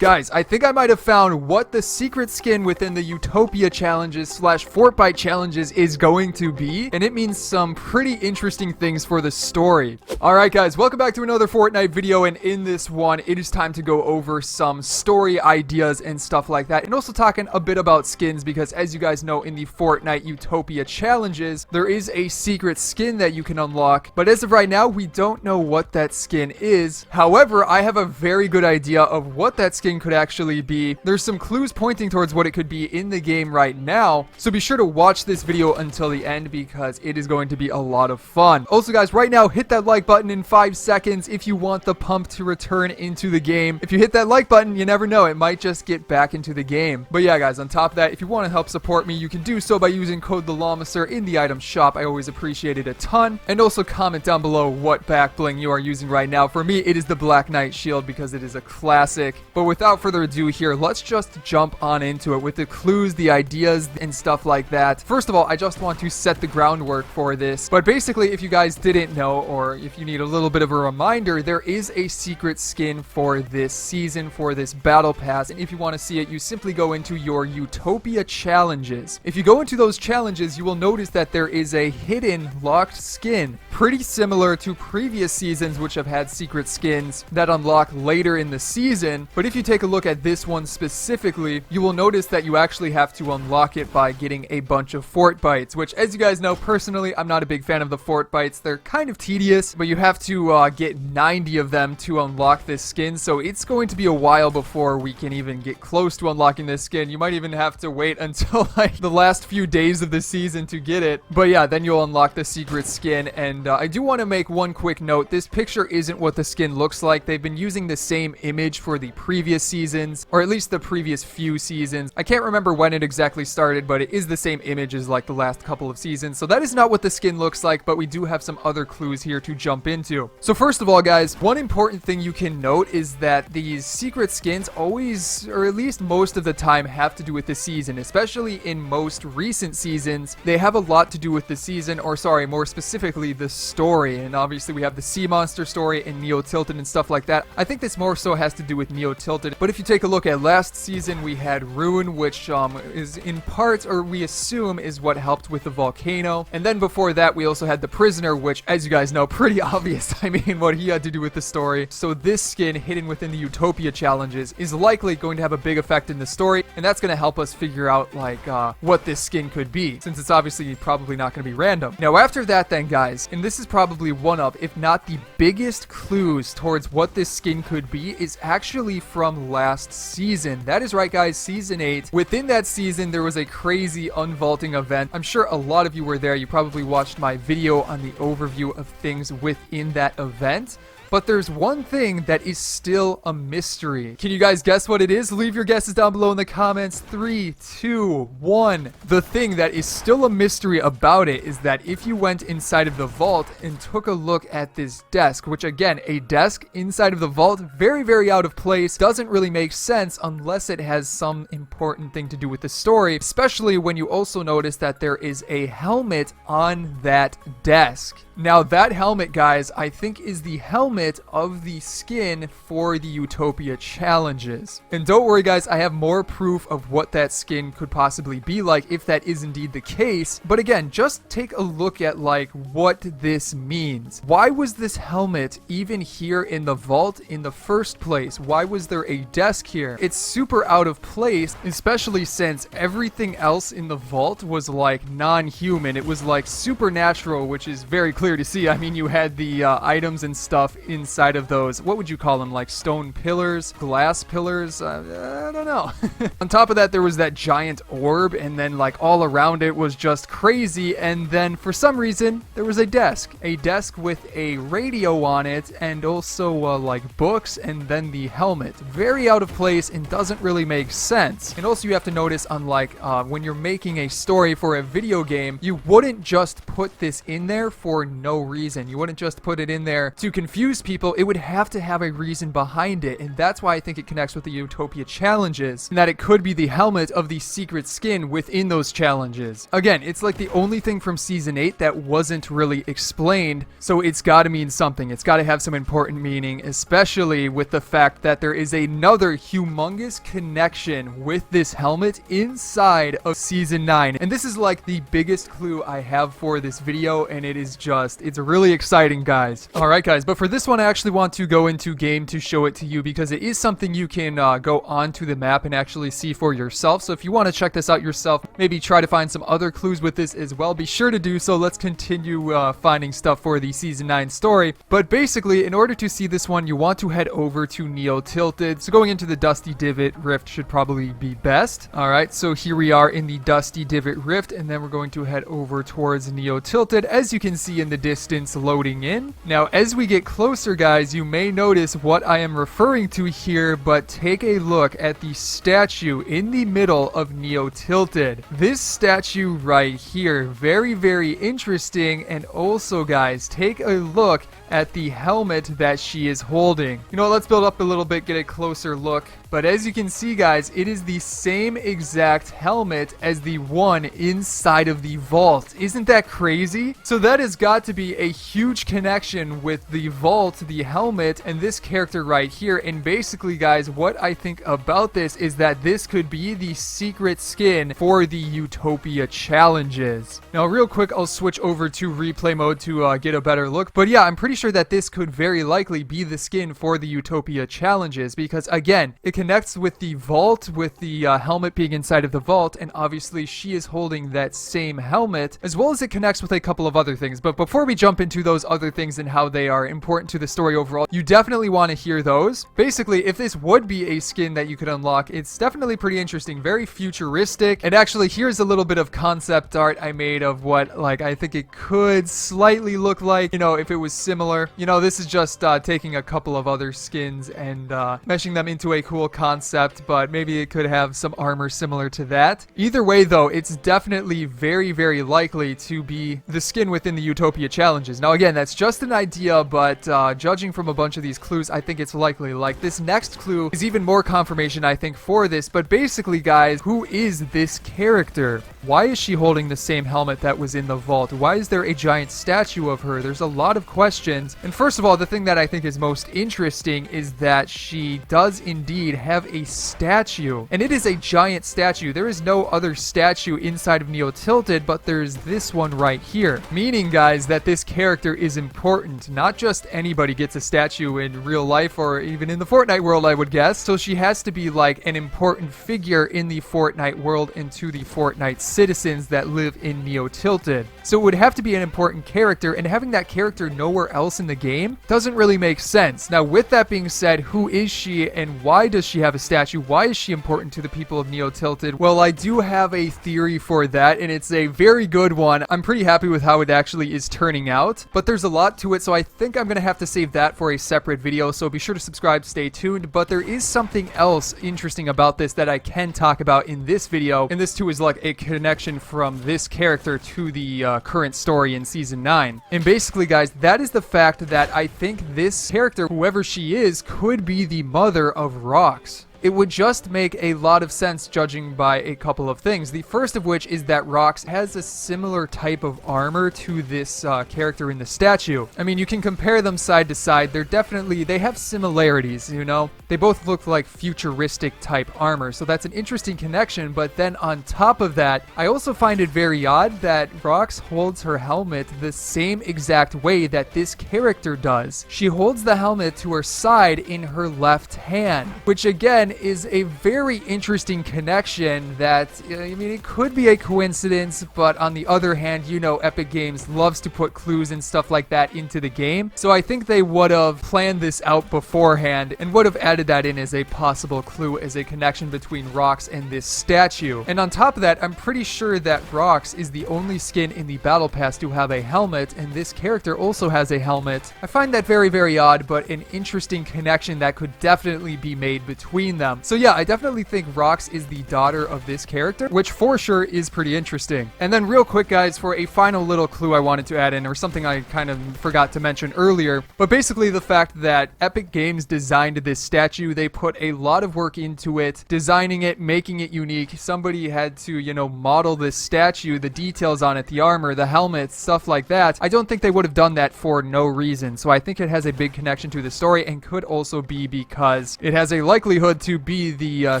Guys, I think I might have found what the secret skin within the Utopia challenges / Fortnite challenges is going to be, and it means some pretty interesting things for the story. Alright guys, welcome back to another Fortnite video, and in this one, it is time to go over some story ideas and stuff like that, and also talking a bit about skins, because as you guys know, in the Fortnite Utopia challenges, there is a secret skin that you can unlock, but as of right now, we don't know what that skin is. However, I have a very good idea of what that skin could actually be. There's some clues pointing towards what it could be in the game right now, so be sure to watch this video until the end because it is going to be a lot of fun. Also guys, right now hit that like button in 5 seconds if you want the pump to return into the game. If you hit that like button, you never know, it might just get back into the game. But yeah guys, on top of that, if you want to help support me, you can do so by using code TheLlamaSir in the item shop. I always appreciate it a ton. And also comment down below what back bling you are using right now. For me, it is the Black Knight shield because it is a classic. But without further ado here, let's just jump on into it with the clues, the ideas, and stuff like that. First of all, I just want to set the groundwork for this. But basically, if you guys didn't know, or if you need a little bit of a reminder, there is a secret skin for this season, for this battle pass. And if you want to see it, you simply go into your Utopia challenges. If you go into those challenges, you will notice that there is a hidden locked skin, pretty similar to previous seasons which have had secret skins that unlock later in the season. But if you take a look at this one specifically, you will notice that you actually have to unlock it by getting a bunch of Fortbites, which, as you guys know, personally, I'm not a big fan of the Fortbites. They're kind of tedious, but you have to get 90 of them to unlock this skin, so it's going to be a while before we can even get close to unlocking this skin. You might even have to wait until like the last few days of the season to get it. But yeah, then you'll unlock the secret skin, and I do want to make one quick note. This picture isn't what the skin looks like. They've been using the same image for the previous seasons, or at least the previous few seasons. I can't remember when it exactly started, but it is the same image as like the last couple of seasons. So that is not what the skin looks like, but we do have some other clues here to jump into. So first of all, guys, one important thing you can note is that these secret skins always, or at least most of the time, have to do with the season, especially in most recent seasons. They have a lot to do with the season, or sorry, more specifically, the story. And obviously we have the sea monster story and Neo Tilted and stuff like that. I think this more so has to do with Neo Tilted, but if you take a look at last season, we had Ruin, which is in part, or we assume, is what helped with the volcano. And then before that, we also had the Prisoner, which, as you guys know, pretty obvious, I mean, what he had to do with the story. So this skin hidden within the Utopia challenges is likely going to have a big effect in the story, and that's going to help us figure out, like, what this skin could be, since it's obviously probably not going to be random. Now, after that then, guys, and this is probably one of, if not the biggest clues towards what this skin could be, is actually from last season. That is right, guys, season 8. Within that season, there was a crazy unvaulting event. I'm sure a lot of you were there. You probably watched my video on the overview of things within that event. But there's one thing that is still a mystery. Can you guys guess what it is? Leave your guesses down below in the comments. 3, 2, 1. The thing that is still a mystery about it is that if you went inside of the vault and took a look at this desk, which again, a desk inside of the vault, very, very out of place, doesn't really make sense unless it has some important thing to do with the story, especially when you also notice that there is a helmet on that desk. Now that helmet, guys, I think is the helmet of the skin for the Utopia challenges. And don't worry guys, I have more proof of what that skin could possibly be like if that is indeed the case. But again, just take a look at like what this means. Why was this helmet even here in the vault in the first place? Why was there a desk here? It's super out of place, especially since everything else in the vault was like non-human. It was like supernatural, which is very clear to see. I mean, you had the items and stuff inside of those. What would you call them? Like stone pillars, glass pillars? I don't know. On top of that, there was that giant orb, and then like all around it was just crazy. And then for some reason, there was a desk with a radio on it, and also like books, and then the helmet. Very out of place and doesn't really make sense. And also you have to notice, unlike when you're making a story for a video game, you wouldn't just put this in there for no reason. You wouldn't just put it in there to confuse people. It would have to have a reason behind it, and that's why I think it connects with the Utopia challenges, and that it could be the helmet of the secret skin within those challenges. Again, it's like the only thing from Season 8 that wasn't really explained, so it's got to mean something. It's got to have some important meaning, especially with the fact that there is another humongous connection with this helmet inside of Season 9. And this is like the biggest clue I have for this video, and it's really exciting, guys. Alright, guys, but for this one, I actually want to go into game to show it to you because it is something you can go onto the map and actually see for yourself. So if you want to check this out yourself, maybe try to find some other clues with this as well, be sure to do so. Let's continue finding stuff for the Season 9 story. But basically, in order to see this one, you want to head over to Neo Tilted. So going into the Dusty Divot Rift should probably be best. Alright, so here we are in the Dusty Divot Rift, and then we're going to head over towards Neo Tilted, as you can see in the distance loading in. Now, as we get closer, guys, you may notice what I am referring to here, but take a look at the statue in the middle of Neo Tilted. This statue right here, very, very interesting. And also, guys, take a look at the helmet that she is holding. You know what, let's build up a little bit, get a closer look. But as you can see, guys, it is the same exact helmet as the one inside of the vault. Isn't that crazy? So that has got to be a huge connection with the vault, the helmet, and this character right here. And basically, guys, what I think about this is that this could be the secret skin for the Utopia challenges. Now, real quick, I'll switch over to replay mode to get a better look. But yeah, I'm pretty sure that this could very likely be the skin for the Utopia challenges because, again, it connects with the vault, with the helmet being inside of the vault, and obviously she is holding that same helmet, as well as it connects with a couple of other things. But before we jump into those other things and how they are important to the story overall, you definitely want to hear those. Basically, if this would be a skin that you could unlock, it's definitely pretty interesting, very futuristic. And actually, here's a little bit of concept art I made of what, like, I think it could slightly look like, you know, if it was similar. You know, this is just taking a couple of other skins and meshing them into a cool concept, but maybe it could have some armor similar to that. Either way, though, it's definitely very, very likely to be the skin within the Utopia challenges. Now, again, that's just an idea, but judging from a bunch of these clues, I think it's likely. Like, this next clue is even more confirmation, I think, for this. But basically, guys, who is this character? Why is she holding the same helmet that was in the vault? Why is there a giant statue of her? There's a lot of questions. And first of all, the thing that I think is most interesting is that she does indeed have a statue, and it is a giant statue. There is no other statue inside of Neo Tilted, but there's this one right here, meaning, guys, that this character is important. Not just anybody gets a statue in real life or even in the Fortnite world, I would guess. So she has to be like an important figure in the Fortnite world and to the Fortnite citizens that live in Neo Tilted. So it would have to be an important character, and having that character nowhere else in the game doesn't really make sense. Now, with that being said, who is she and why does she have a statue? Why is she important to the people of Neo Tilted? Well, I do have a theory for that, and it's a very good one. I'm pretty happy with how it actually is turning out, but there's a lot to it, so I think I'm gonna have to save that for a separate video, so be sure to subscribe, stay tuned. But there is something else interesting about this that I can talk about in this video, and this too is like a connection from this character to the current story in Season 9. And basically, guys, that is the fact that I think this character, whoever she is, could be the mother of Rox. It would just make a lot of sense judging by a couple of things. The first of which is that Rox has a similar type of armor to this character in the statue. I mean, you can compare them side to side. They have similarities, you know? They both look like futuristic type armor, so that's an interesting connection. But then on top of that, I also find it very odd that Rox holds her helmet the same exact way that this character does. She holds the helmet to her side in her left hand, which again is a very interesting connection that, I mean, it could be a coincidence, but on the other hand, you know, Epic Games loves to put clues and stuff like that into the game. So I think they would have planned this out beforehand and would have added that in as a possible clue, as a connection between Rox and this statue. And on top of that, I'm pretty sure that Rox is the only skin in the Battle Pass to have a helmet, and this character also has a helmet. I find that very, very odd, but an interesting connection that could definitely be made between them. So yeah, I definitely think Rox is the daughter of this character, which for sure is pretty interesting. And then real quick, guys, for a final little clue I wanted to add in, or something I kind of forgot to mention earlier, but basically the fact that Epic Games designed this statue. They put a lot of work into it, designing it, making it unique. Somebody had to, you know, model this statue, the details on it, the armor, the helmet, stuff like that. I don't think they would have done that for no reason. So I think it has a big connection to the story, and could also be because it has a likelihood to be the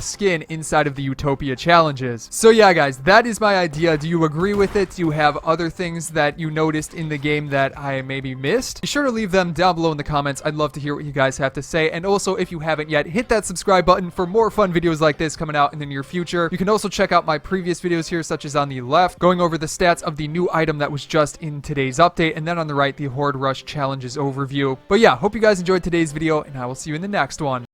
skin inside of the Utopia challenges. So yeah, guys, that is my idea. Do you agree with it? Do you have other things that you noticed in the game that I maybe missed? Be sure to leave them down below in the comments. I'd love to hear what you guys have to say. And also, if you haven't yet, hit that subscribe button for more fun videos like this coming out in the near future. You can also check out my previous videos here, such as on the left, going over the stats of the new item that was just in today's update, and then on the right, the Horde Rush challenges overview. But yeah, hope you guys enjoyed today's video, and I will see you in the next one.